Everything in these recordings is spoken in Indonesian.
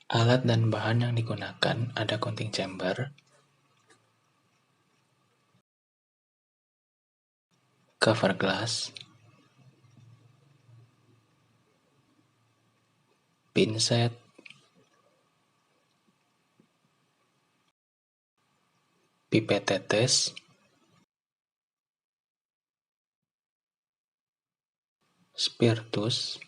Alat dan bahan yang digunakan ada counting chamber, cover glass, pinset, pipet tetes, spiritus,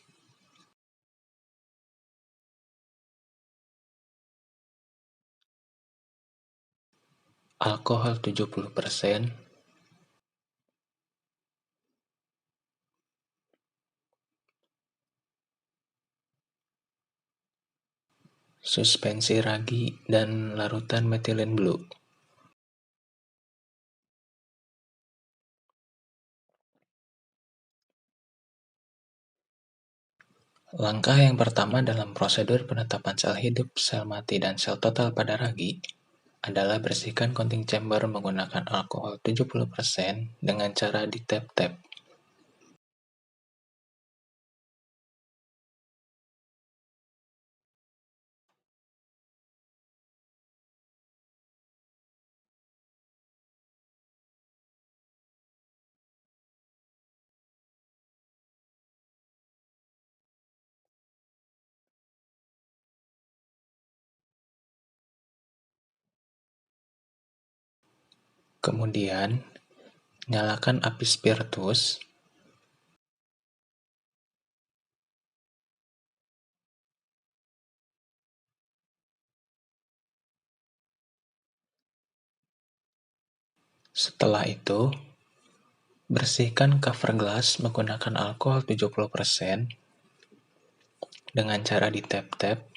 alkohol 70%, suspensi ragi, dan larutan methylene blue. Langkah yang pertama dalam prosedur penetapan sel hidup, sel mati, dan sel total pada ragi adalah bersihkan counting chamber menggunakan alkohol 70% dengan cara ditap-tap. Kemudian, nyalakan api spiritus. Setelah itu, bersihkan cover glass menggunakan alkohol 70% dengan cara ditap-tap.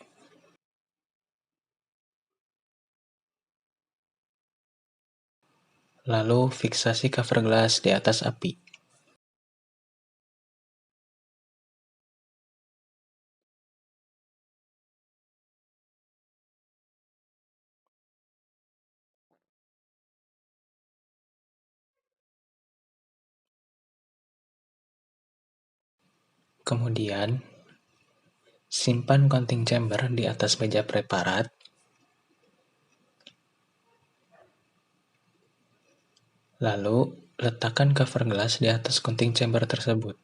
Lalu fiksasi cover glass di atas api. Kemudian, simpan counting chamber di atas meja preparat. Lalu, letakkan cover glass di atas counting chamber tersebut.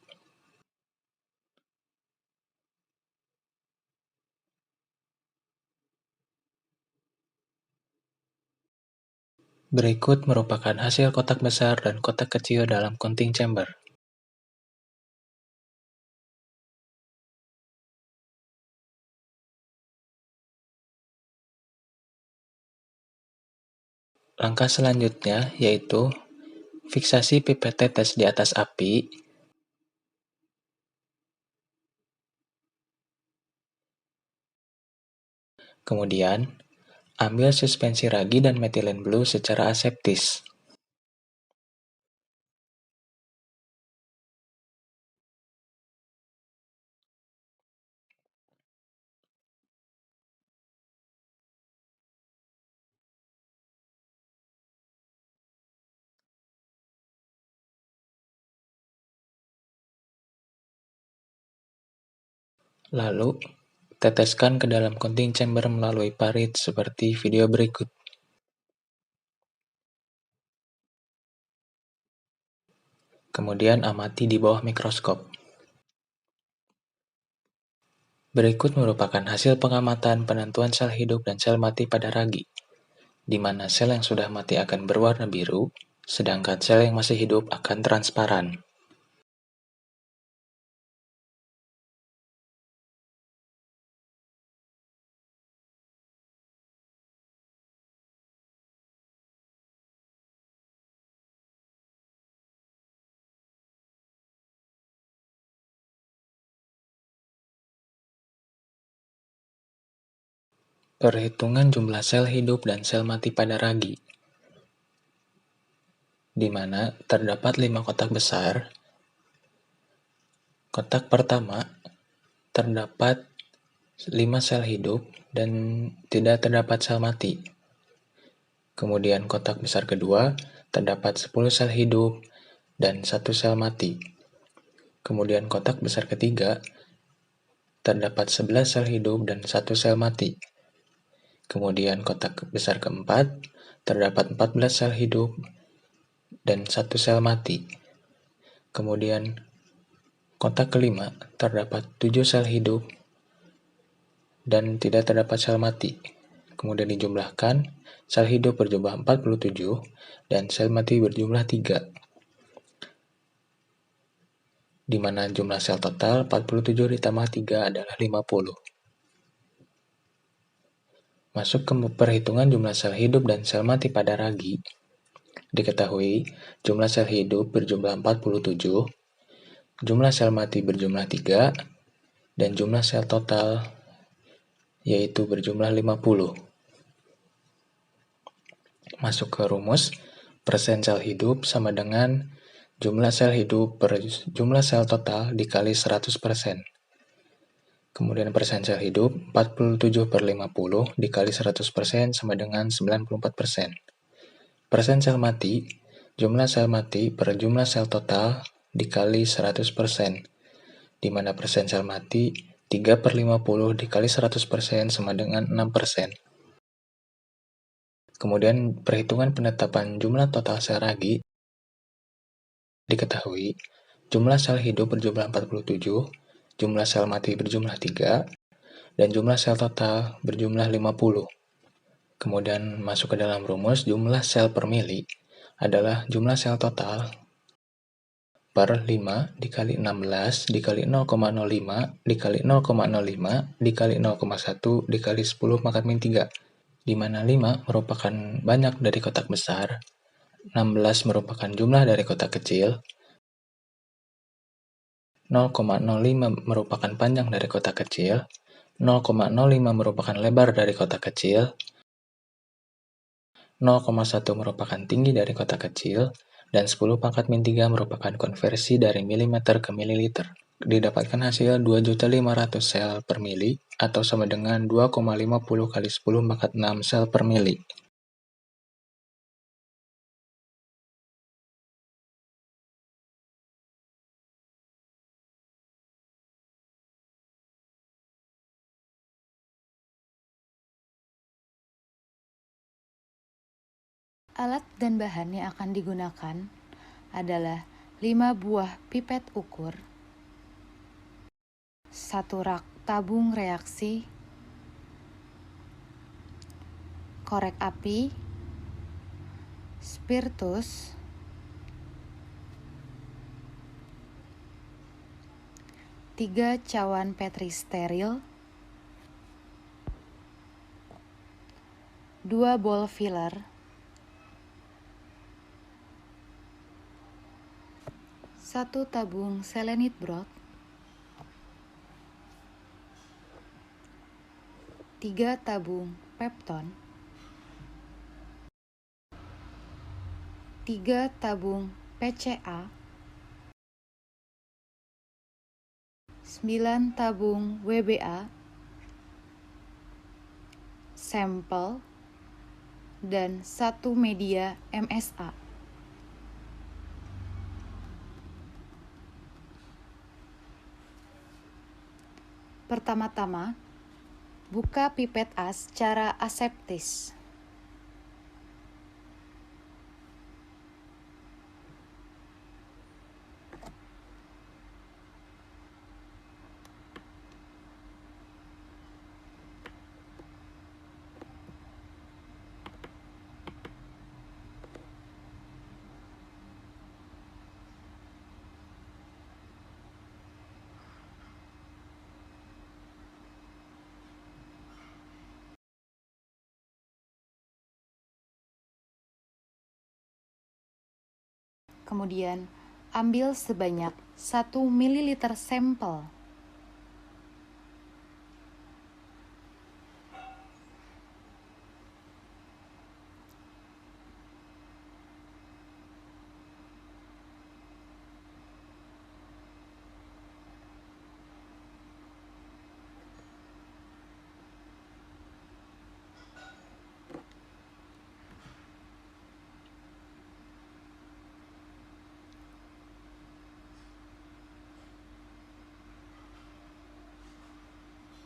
Berikut merupakan hasil kotak besar dan kotak kecil dalam counting chamber. Langkah selanjutnya yaitu fiksasi pipet tetes di atas api. Kemudian, ambil suspensi ragi dan methylene blue secara aseptis. Lalu, teteskan ke dalam counting chamber melalui parit seperti video berikut. Kemudian amati di bawah mikroskop. Berikut merupakan hasil pengamatan penentuan sel hidup dan sel mati pada ragi, di mana sel yang sudah mati akan berwarna biru, sedangkan sel yang masih hidup akan transparan. Perhitungan jumlah sel hidup dan sel mati pada ragi, di mana terdapat 5 kotak besar. Kotak pertama terdapat 5 sel hidup dan tidak terdapat sel mati. Kemudian kotak besar kedua terdapat 10 sel hidup dan 1 sel mati. Kemudian kotak besar ketiga terdapat 11 sel hidup dan 1 sel mati. Kemudian kotak besar keempat, terdapat 14 sel hidup dan 1 sel mati. Kemudian kotak kelima, terdapat 7 sel hidup dan tidak terdapat sel mati. Kemudian dijumlahkan, sel hidup berjumlah 47 dan sel mati berjumlah 3. Di mana jumlah sel total 47 ditambah 3 adalah 50. Masuk ke perhitungan jumlah sel hidup dan sel mati pada ragi. Diketahui, jumlah sel hidup berjumlah 47, jumlah sel mati berjumlah 3, dan jumlah sel total yaitu berjumlah 50. Masuk ke rumus, persen sel hidup sama dengan jumlah sel hidup per jumlah sel total dikali 100%. Kemudian persen sel hidup, 47 per 50 dikali 100% sama dengan 94%. Persen sel mati, jumlah sel mati per jumlah sel total dikali 100%, di mana persen sel mati 3 per 50 dikali 100% sama dengan 6%. Kemudian perhitungan penetapan jumlah total sel ragi. Diketahui, jumlah sel hidup berjumlah 47, jumlah sel mati berjumlah 3, dan jumlah sel total berjumlah 50. Kemudian masuk ke dalam rumus, jumlah sel per mili adalah jumlah sel total per 5 dikali 16 dikali 0,05 dikali 0,05 dikali 0,1 dikali 10 pangkat min 3, di mana 5 merupakan banyak dari kotak besar, 16 merupakan jumlah dari kotak kecil, 0,05 merupakan panjang dari kotak kecil, 0,05 merupakan lebar dari kotak kecil, 0,1 merupakan tinggi dari kotak kecil, dan 10 pangkat min 3 merupakan konversi dari milimeter ke mililiter. Didapatkan hasil 2.500.000 sel per mili, atau sama dengan 2,50 kali 10 pangkat 6 sel per mili. Alat dan bahan yang akan digunakan adalah 5 buah pipet ukur, 1 rak tabung reaksi, korek api, spiritus, 3 cawan Petri steril, 2 bol filler, 1 tabung selenit broth, 3 tabung pepton, 3 tabung PCA, 9 tabung WBA, sampel, dan 1 media MSA. Pertama-tama, buka pipet as secara aseptis. Kemudian, ambil sebanyak 1 ml sampel.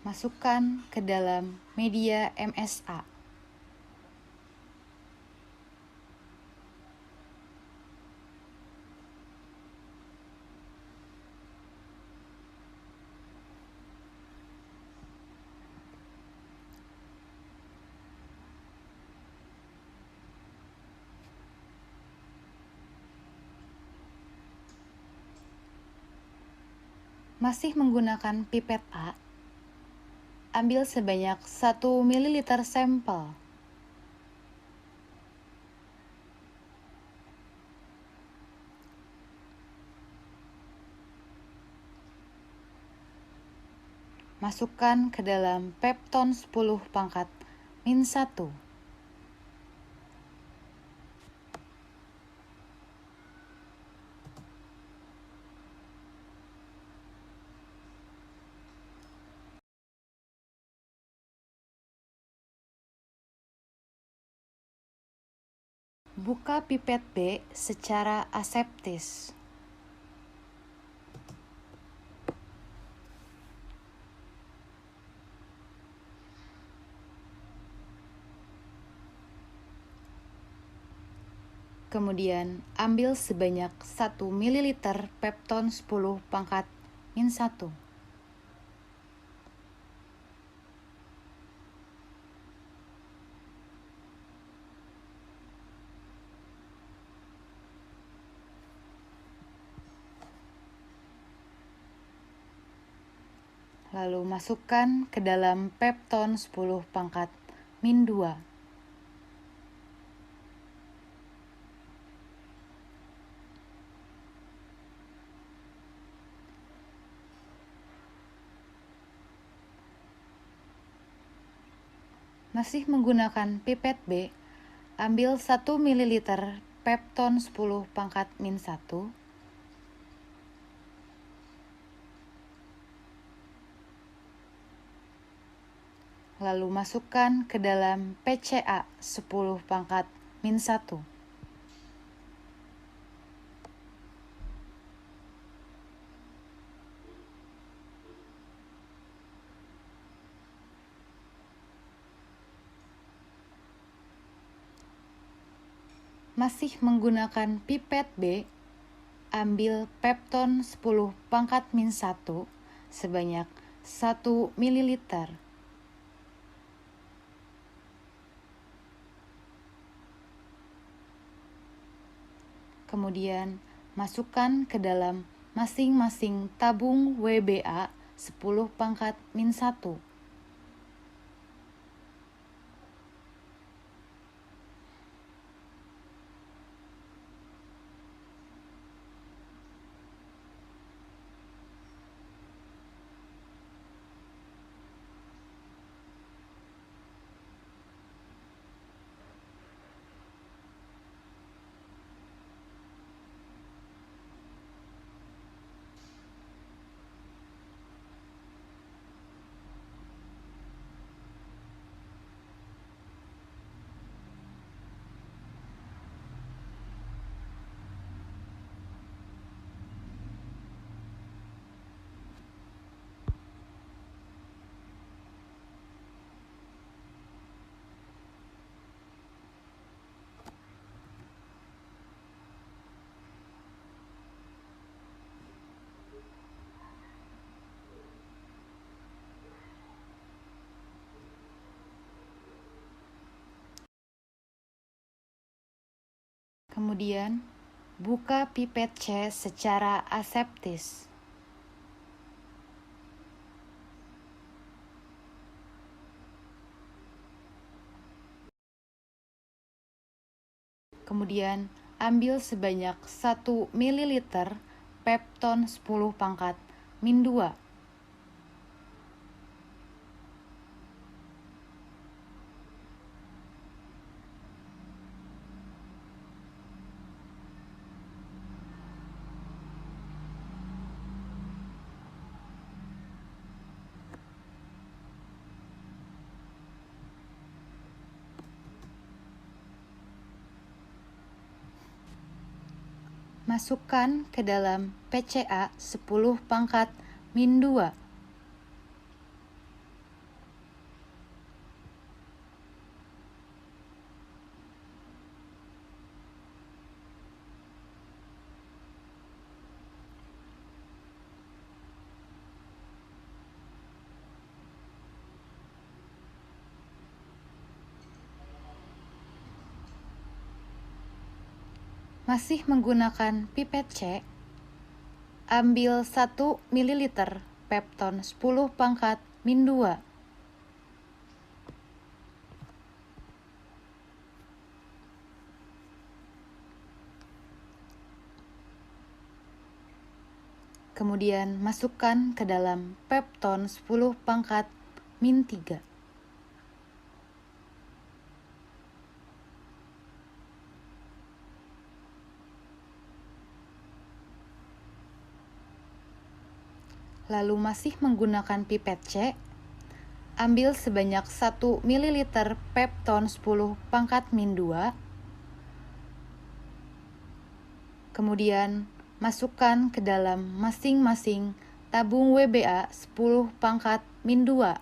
Masukkan ke dalam media MSA. Masih menggunakan pipet A, ambil sebanyak 1 ml sampel. Masukkan ke dalam pepton 10 pangkat min 1. Buka pipet B secara aseptis. Kemudian ambil sebanyak 1 ml pepton 10 pangkat min 1. Lalu masukkan ke dalam pepton 10 pangkat min 2. Masih menggunakan pipet B, ambil 1 ml pepton 10 pangkat min 1. Lalu masukkan ke dalam PCA 10 pangkat min 1. Masih menggunakan pipet B, ambil pepton 10 pangkat min 1 sebanyak 1 ml. Kemudian masukkan ke dalam masing-masing tabung WBA 10 pangkat min 1. Kemudian buka pipet C secara aseptis. Kemudian ambil sebanyak 1 ml pepton 10 pangkat min 2. Masukkan ke dalam PCA 10 pangkat min 2. Masih menggunakan pipet C, ambil 1 ml Pepton 10 pangkat min 2. Kemudian masukkan ke dalam Pepton 10 pangkat min 3. Lalu masih menggunakan pipet C, ambil sebanyak 1 ml Pepton 10 pangkat min 2. Kemudian masukkan ke dalam masing-masing tabung WBA 10 pangkat min 2.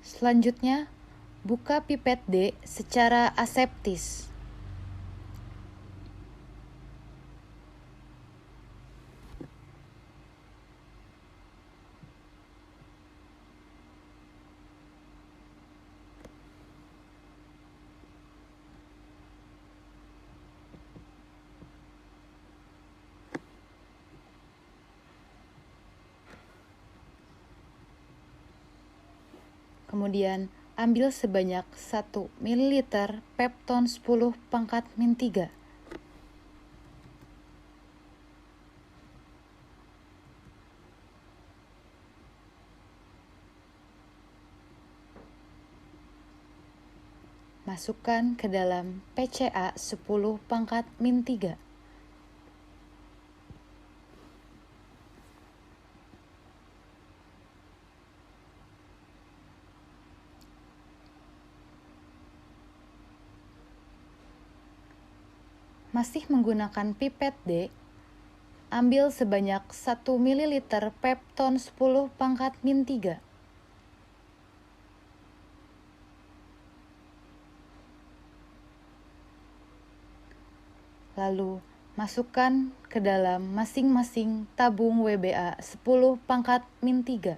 Selanjutnya, buka pipet D secara aseptis. Kemudian, ambil sebanyak 1 ml Pepton 10 pangkat min 3. Masukkan ke dalam PCA 10 pangkat min 3. Masih menggunakan pipet D, ambil sebanyak 1 ml Pepton 10 pangkat min 3. Lalu, masukkan ke dalam masing-masing tabung WBA 10 pangkat min 3.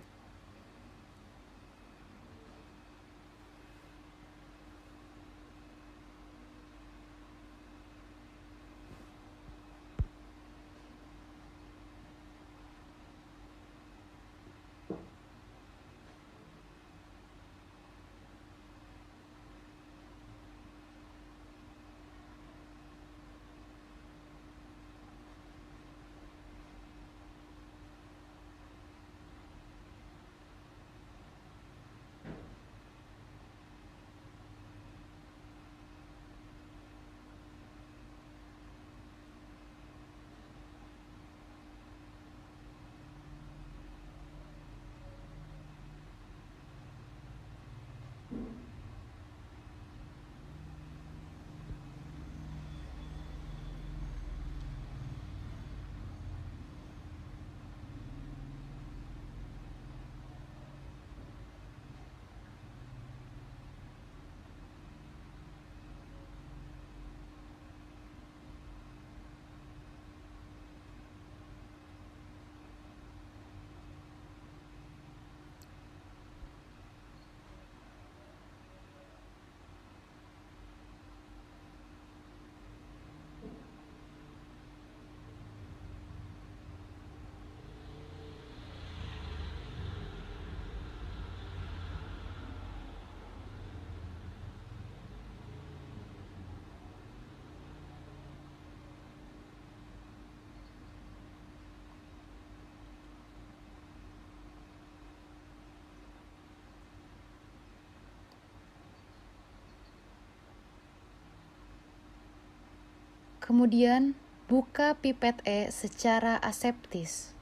Kemudian, buka pipet E secara aseptis.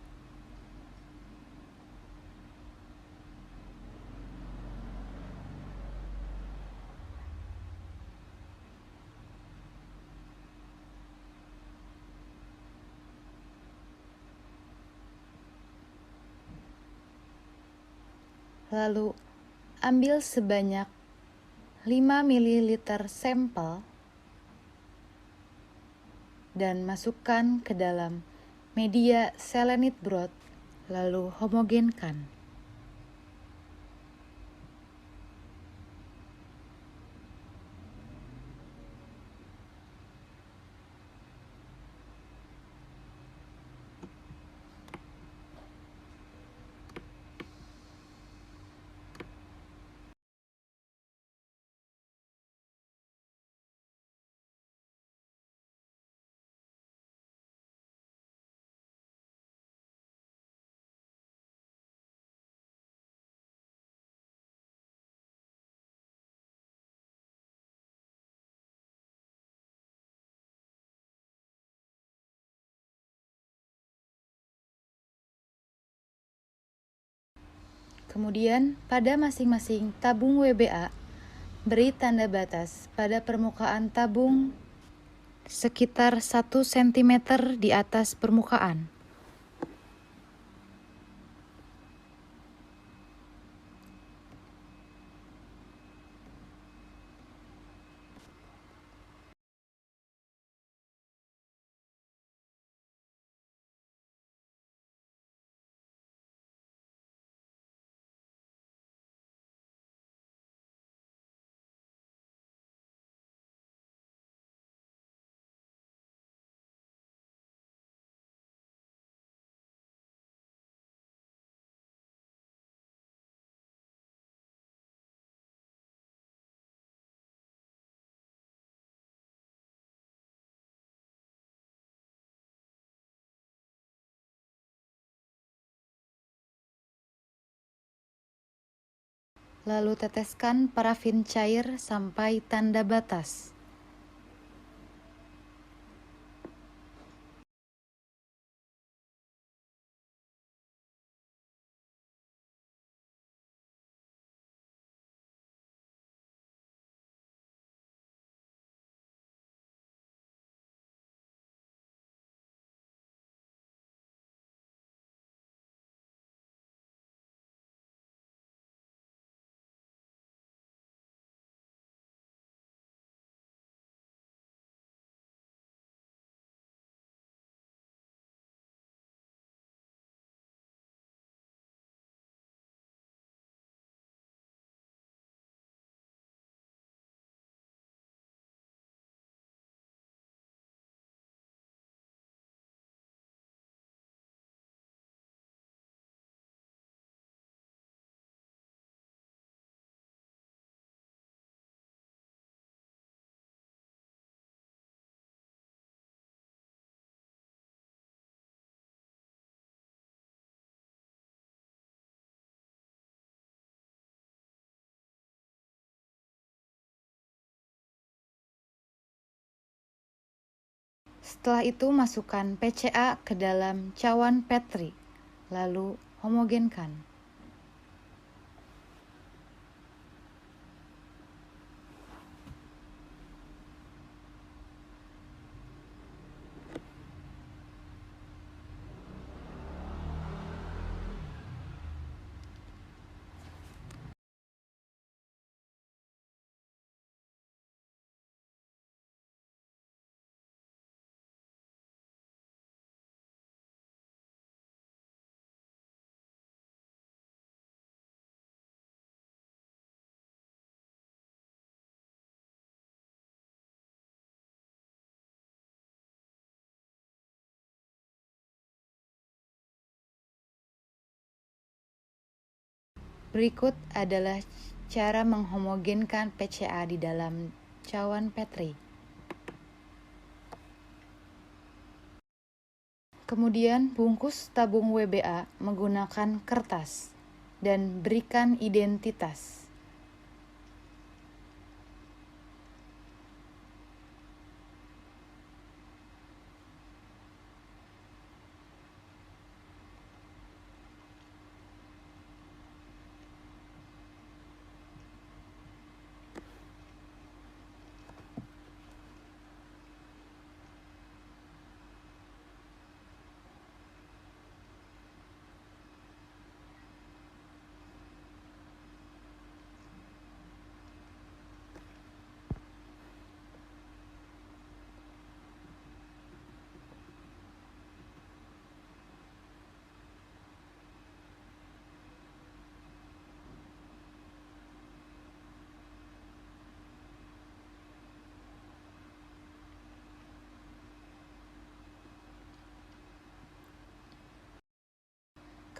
Lalu, ambil sebanyak 5 ml sampel dan masukkan ke dalam media selenit broth, lalu homogenkan. Kemudian, pada masing-masing tabung WBA, beri tanda batas pada permukaan tabung sekitar 1 cm di atas permukaan. Lalu teteskan parafin cair sampai tanda batas. Setelah itu masukkan PCA ke dalam cawan Petri, lalu homogenkan. Berikut adalah cara menghomogenkan PCA di dalam cawan Petri. Kemudian bungkus tabung WBA menggunakan kertas dan berikan identitas.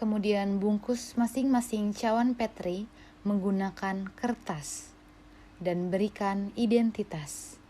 Kemudian bungkus masing-masing cawan Petri menggunakan kertas dan berikan identitas.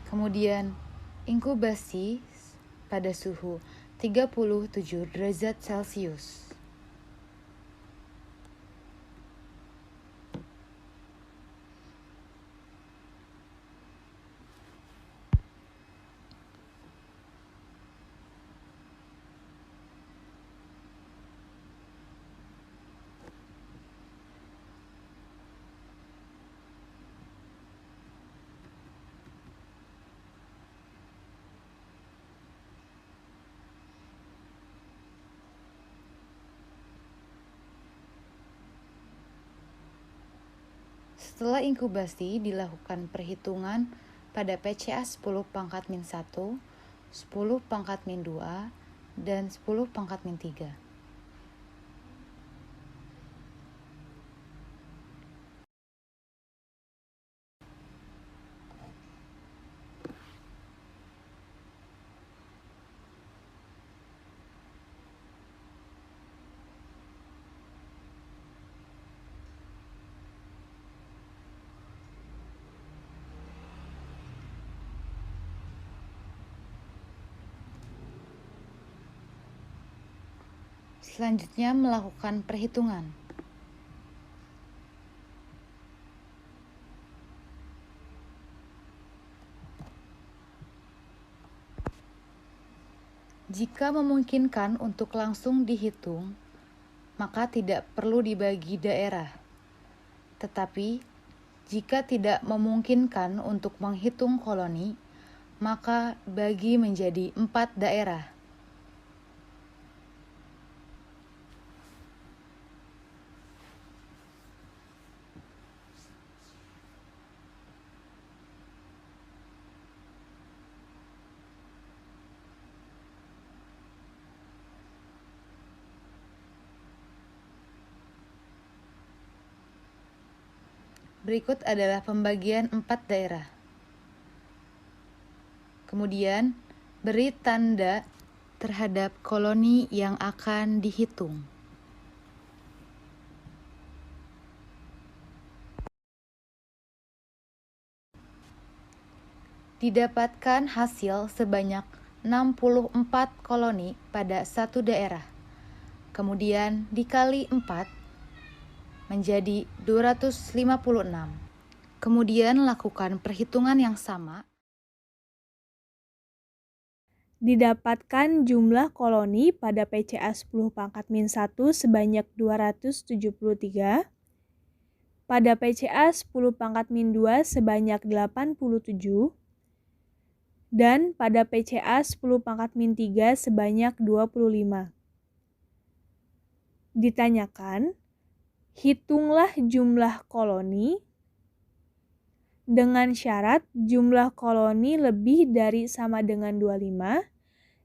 Kemudian inkubasi pada suhu 37 derajat Celcius. Setelah inkubasi dilakukan perhitungan pada PCA 10 pangkat min 1, 10 pangkat min 2, dan 10 pangkat min 3. Selanjutnya melakukan perhitungan. Jika memungkinkan untuk langsung dihitung, maka tidak perlu dibagi daerah. Tetapi, jika tidak memungkinkan untuk menghitung koloni, maka bagi menjadi 4 daerah. Berikut adalah pembagian 4 daerah. Kemudian, beri tanda terhadap koloni yang akan dihitung. Didapatkan hasil sebanyak 64 koloni pada satu daerah. Kemudian dikali 4 menjadi 256. Kemudian lakukan perhitungan yang sama. Didapatkan jumlah koloni pada PCA 10 pangkat min 1 sebanyak 273, pada PCA 10 pangkat min 2 sebanyak 87, dan pada PCA 10 pangkat min 3 sebanyak 25. Ditanyakan, hitunglah jumlah koloni dengan syarat jumlah koloni lebih dari sama dengan 25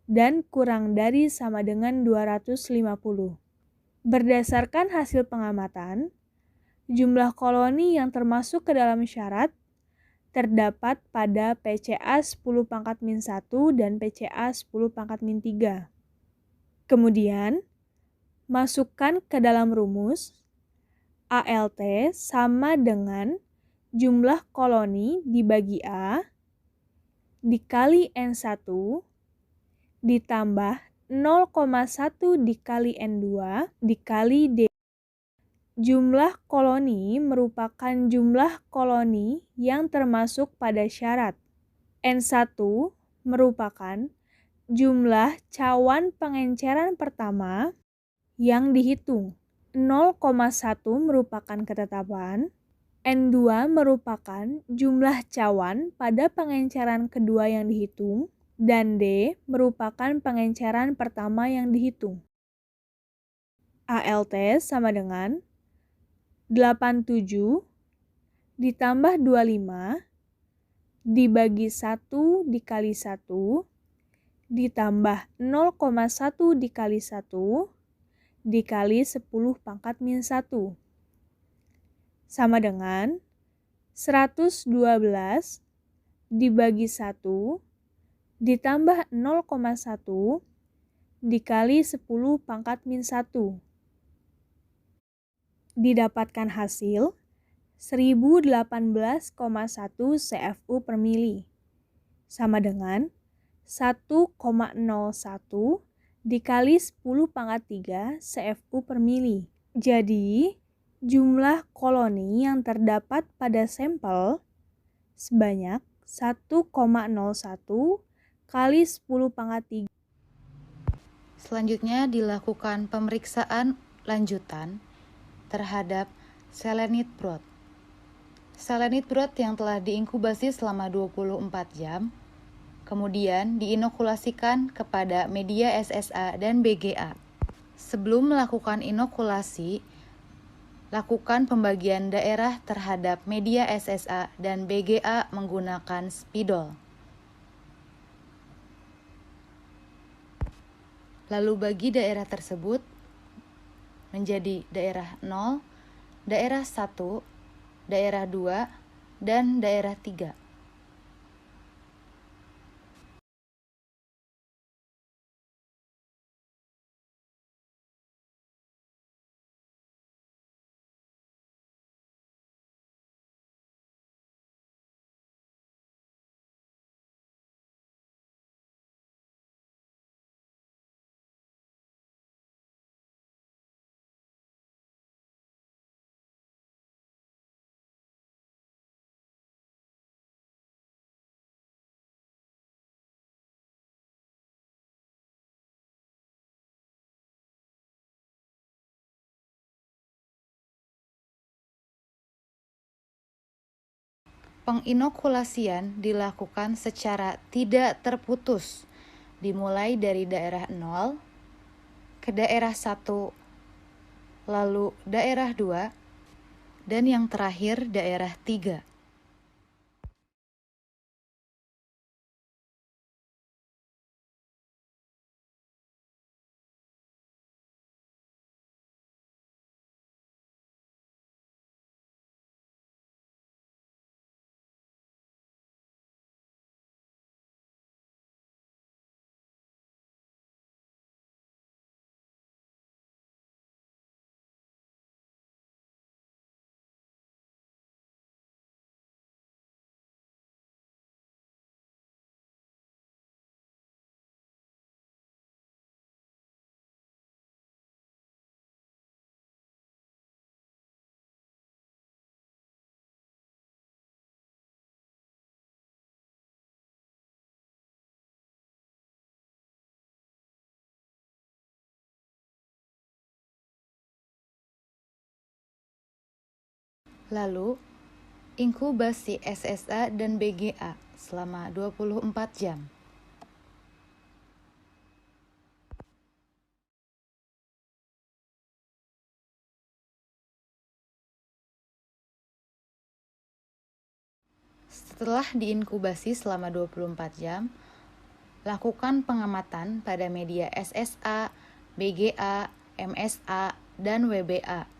dan kurang dari sama dengan 250. Berdasarkan hasil pengamatan, jumlah koloni yang termasuk ke dalam syarat terdapat pada PCA 10 pangkat min 1 dan PCA 10 pangkat min 3. Kemudian, masukkan ke dalam rumus ALT sama dengan jumlah koloni dibagi A dikali N1 ditambah 0,1 dikali N2 dikali D. Jumlah koloni merupakan jumlah koloni yang termasuk pada syarat. N1 merupakan jumlah cawan pengenceran pertama yang dihitung. 0,1 merupakan ketetapan, N2 merupakan jumlah cawan pada pengenceran kedua yang dihitung, dan D merupakan pengenceran pertama yang dihitung. ALT sama dengan 87 ditambah 25 dibagi 1 dikali 1 ditambah 0,1 dikali 1 dikali 10 pangkat min 1 sama dengan 112 dibagi 1 ditambah 0,1 dikali 10 pangkat min 1. Didapatkan hasil 1018,1 CFU per mili, sama dengan 1,01 dikali 10 pangkat 3 CFU per mili. Jadi, jumlah koloni yang terdapat pada sampel sebanyak 1,01 kali 10 pangkat 3. Selanjutnya dilakukan pemeriksaan lanjutan terhadap selenit broth. Selenit broth yang telah diinkubasi selama 24 jam, kemudian diinokulasikan kepada media SSA dan BGA. Sebelum melakukan inokulasi, lakukan pembagian daerah terhadap media SSA dan BGA menggunakan spidol. Lalu bagi daerah tersebut menjadi daerah 0, daerah 1, daerah 2, dan daerah 3. Penginokulasian dilakukan secara tidak terputus, dimulai dari daerah 0 ke daerah 1, lalu daerah 2, dan yang terakhir daerah 3. Lalu, inkubasi SSA dan BGA selama 24 jam. Setelah diinkubasi selama 24 jam, lakukan pengamatan pada media SSA, BGA, MSA, dan WBA.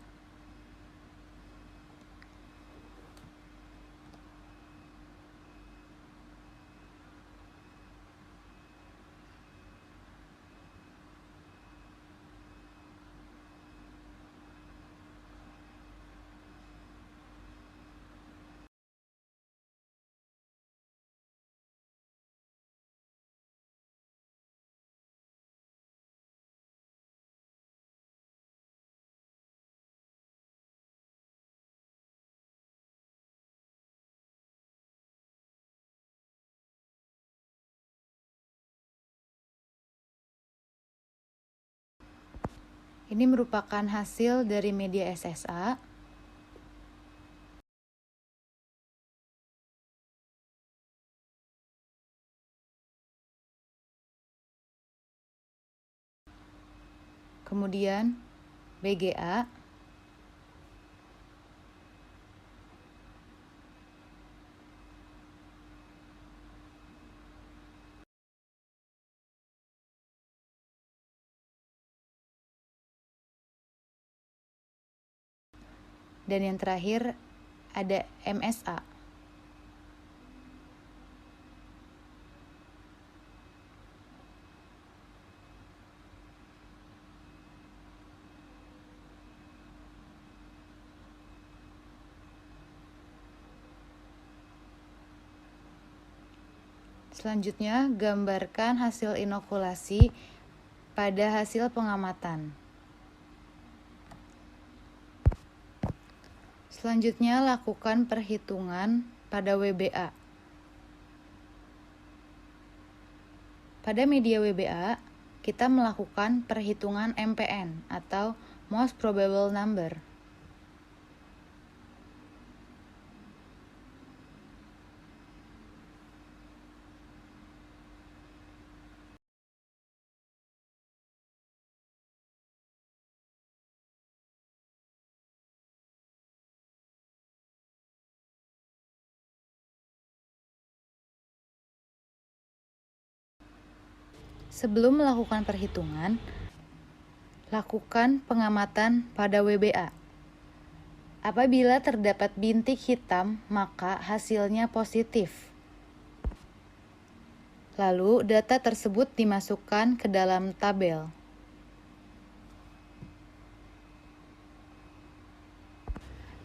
Ini merupakan hasil dari media SSA. Kemudian BGA. Dan yang terakhir ada MSA. Selanjutnya, gambarkan hasil inokulasi pada hasil pengamatan. Selanjutnya, lakukan perhitungan pada WBA. Pada media WBA, kita melakukan perhitungan MPN atau Most Probable Number. Sebelum melakukan perhitungan, lakukan pengamatan pada WBA. Apabila terdapat bintik hitam, maka hasilnya positif. Lalu, data tersebut dimasukkan ke dalam tabel.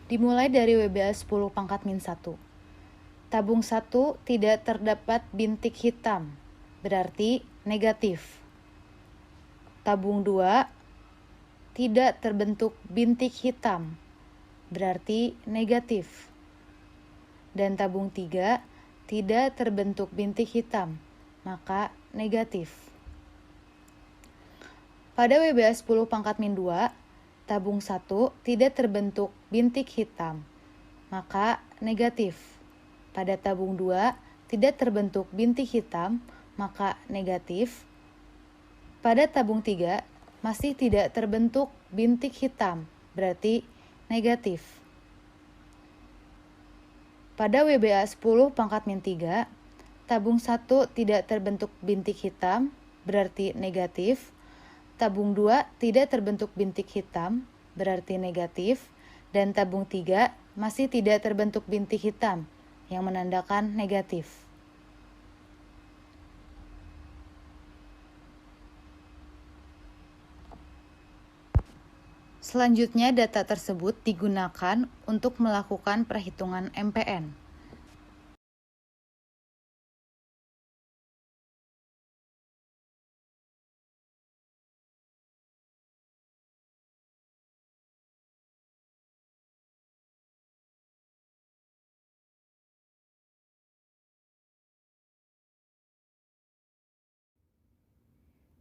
Dimulai dari WBA 10 pangkat min 1. Tabung 1 tidak terdapat bintik hitam, berarti negatif. Tabung 2 tidak terbentuk bintik hitam, berarti negatif. Dan tabung 3 tidak terbentuk bintik hitam, maka negatif. Pada WBA 10 pangkat min 2, tabung 1 tidak terbentuk bintik hitam, maka negatif. Pada tabung 2 tidak terbentuk bintik hitam, maka negatif. Pada tabung 3 masih tidak terbentuk bintik hitam, berarti negatif. Pada WBA 10 pangkat min 3, tabung 1 tidak terbentuk bintik hitam, berarti negatif. Tabung 2 tidak terbentuk bintik hitam, berarti negatif. Dan tabung 3 masih tidak terbentuk bintik hitam, yang menandakan negatif. Selanjutnya, data tersebut digunakan untuk melakukan perhitungan MPN.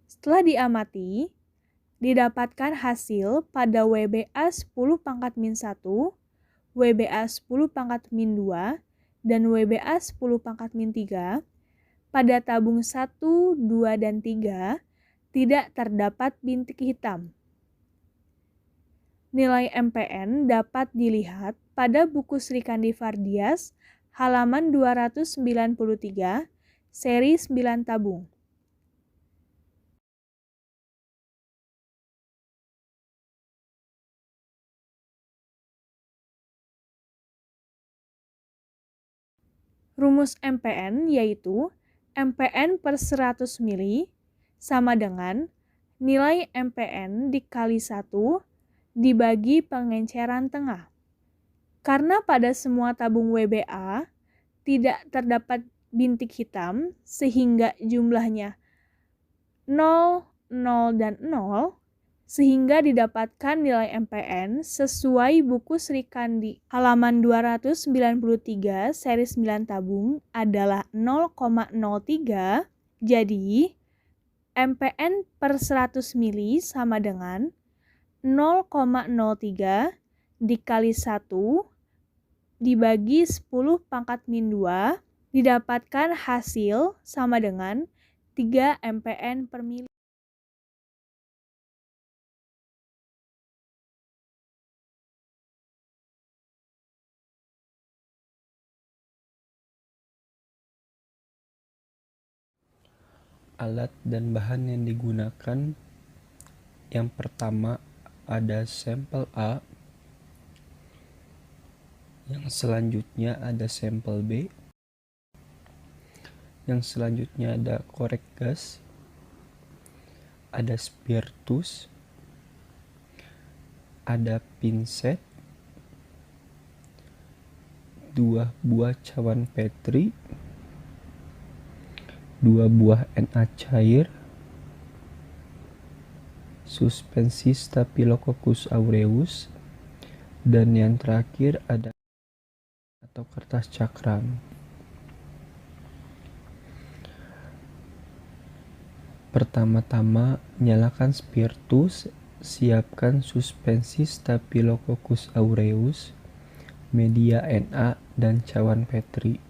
Setelah diamati, didapatkan hasil pada WBA 10 pangkat min 1, WBA 10 pangkat min 2, dan WBA 10 pangkat min 3, pada tabung 1, 2, dan 3 tidak terdapat bintik hitam. Nilai MPN dapat dilihat pada buku Sri Kandi Fardias halaman 293, seri 9 tabung. Rumus MPN yaitu MPN per 100 mili sama dengan nilai MPN dikali 1 dibagi pengenceran tengah. Karena pada semua tabung WBA tidak terdapat bintik hitam sehingga jumlahnya 0, 0, dan 0, sehingga didapatkan nilai MPN sesuai buku Sri Kandi halaman 293 seri 9 tabung adalah 0,03. Jadi MPN per 100 mili sama dengan 0,03 dikali 1 dibagi 10 pangkat min 2 didapatkan hasil sama dengan 3 mpn per mili. Alat dan bahan yang digunakan, yang pertama ada sampel A, yang selanjutnya ada sampel B, yang selanjutnya ada korek gas, ada spiritus, ada pinset, 2 buah cawan Petri, 2 buah Na cair, suspensi Staphylococcus aureus, dan yang terakhir ada atau kertas cakram. Pertama-tama, nyalakan spiritus, siapkan suspensi Staphylococcus aureus, media Na, dan cawan Petri.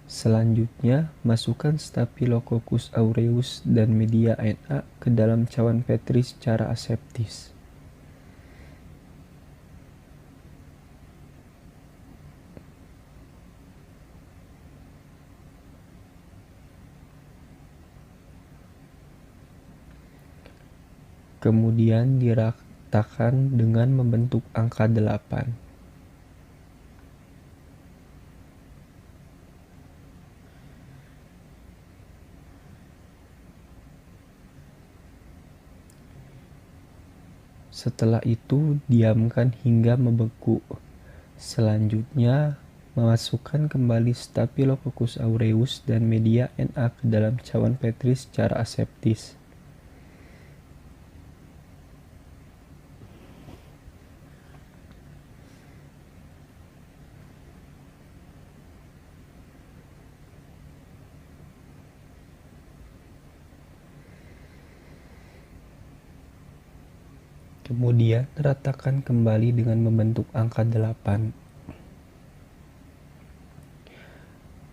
Selanjutnya, masukkan Staphylococcus aureus dan media Na ke dalam cawan Petri secara aseptis. Kemudian diratakan dengan membentuk angka 8. Setelah itu, diamkan hingga membeku. Selanjutnya, masukkan kembali Staphylococcus aureus dan media Na ke dalam cawan Petri secara aseptis. Kemudian ratakan kembali dengan membentuk angka 8.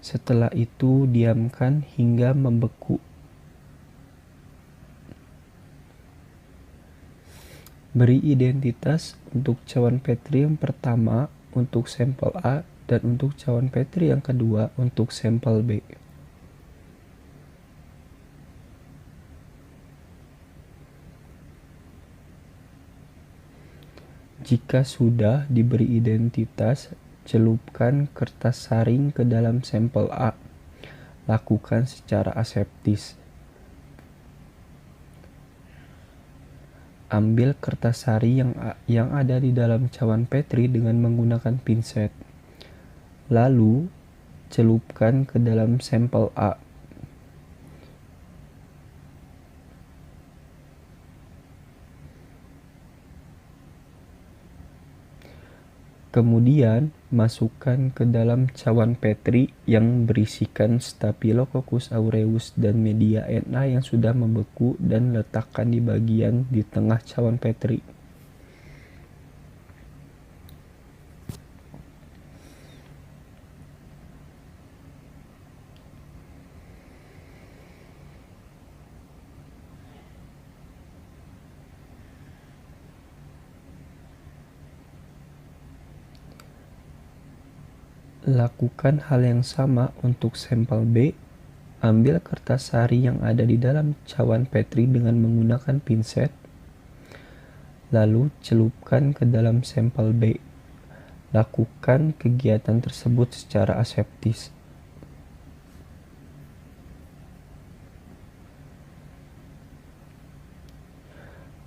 Setelah itu diamkan hingga membeku. Beri identitas untuk cawan Petri yang pertama untuk sampel A dan untuk cawan Petri yang kedua untuk sampel B. Jika sudah diberi identitas, celupkan kertas saring ke dalam sampel A. Lakukan secara aseptis. Ambil kertas sari yang ada di dalam cawan Petri dengan menggunakan pinset. Lalu, celupkan ke dalam sampel A. Kemudian, masukkan ke dalam cawan Petri yang berisikan Staphylococcus aureus dan media Na yang sudah membeku dan letakkan di bagian di tengah cawan Petri. Lakukan hal yang sama untuk sampel B. Ambil kertas sari yang ada di dalam cawan Petri dengan menggunakan pinset. Lalu celupkan ke dalam sampel B. Lakukan kegiatan tersebut secara aseptis.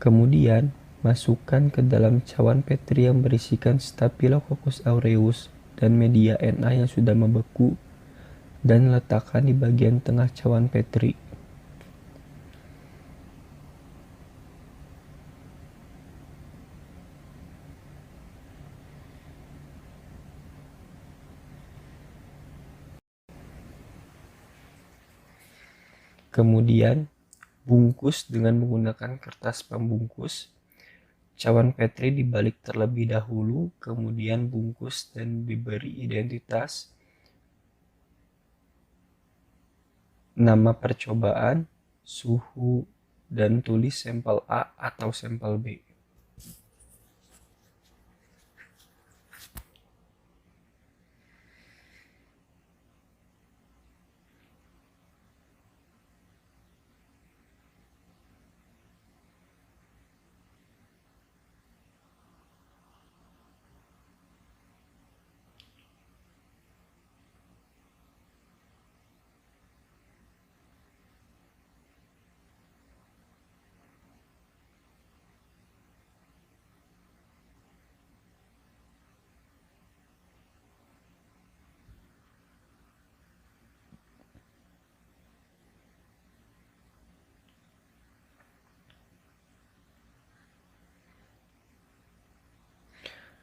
Kemudian, masukkan ke dalam cawan Petri yang berisikan Staphylococcus aureus dan media Na yang sudah membeku dan letakkan di bagian tengah cawan Petri. Kemudian, bungkus dengan menggunakan kertas pembungkus. Cawan Petri dibalik terlebih dahulu, kemudian bungkus dan diberi identitas, nama percobaan, suhu, dan tulis sampel A atau sampel B.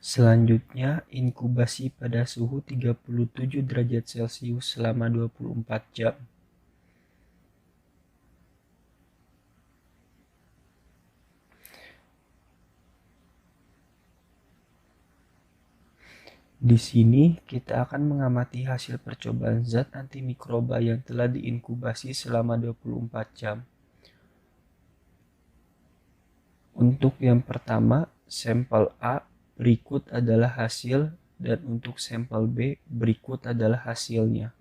Selanjutnya, inkubasi pada suhu 37 derajat Celcius selama 24 jam. Di sini kita akan mengamati hasil percobaan zat antimikroba yang telah diinkubasi selama 24 jam. Untuk yang pertama, sampel A, berikut adalah hasil, dan untuk sampel B, berikut adalah hasilnya.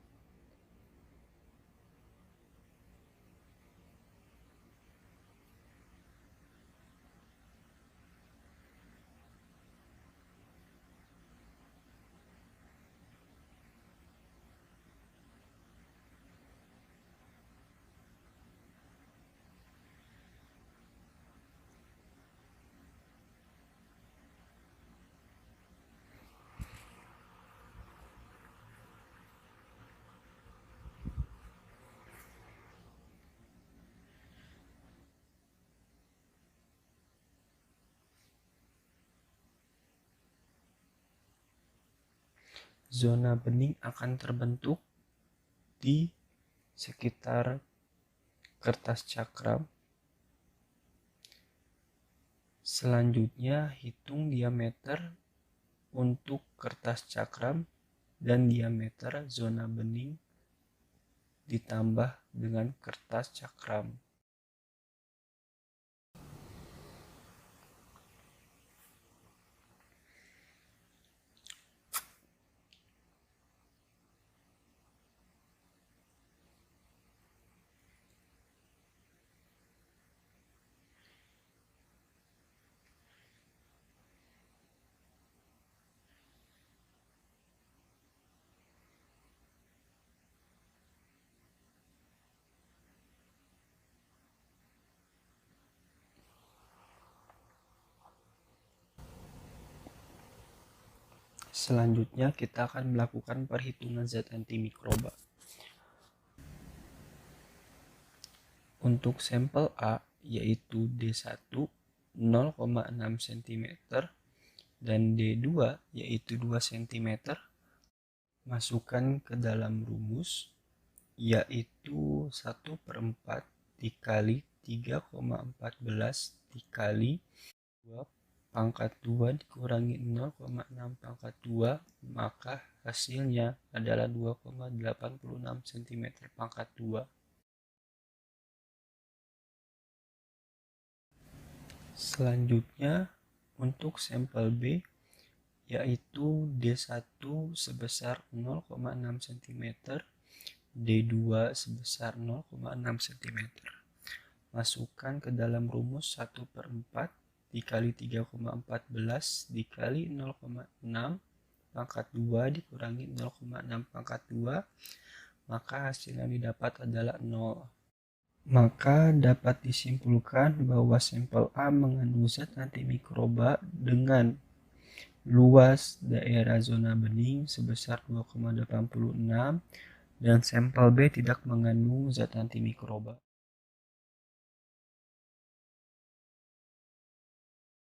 Zona bening akan terbentuk di sekitar kertas cakram. Selanjutnya, hitung diameter untuk kertas cakram dan diameter zona bening ditambah dengan kertas cakram. Selanjutnya kita akan melakukan perhitungan zat antimikroba. Untuk sampel A yaitu D1 0,6 cm dan D2 yaitu 2 cm, masukkan ke dalam rumus yaitu 1/4 dikali 3,14 dikali 2 pangkat 2 dikurangi 0,6 pangkat 2, maka hasilnya adalah 2,86 cm pangkat 2. Selanjutnya untuk sampel B yaitu D1 sebesar 0,6 cm, D2 sebesar 0,6 cm. Masukkan ke dalam rumus 1/4 dikali 3,14 dikali 0,6 pangkat 2 dikurangi 0,6 pangkat 2, maka hasil yang didapat adalah 0. Maka dapat disimpulkan bahwa sampel A mengandung zat antimikroba dengan luas daerah zona bening sebesar 2,86 dan sampel B tidak mengandung zat antimikroba.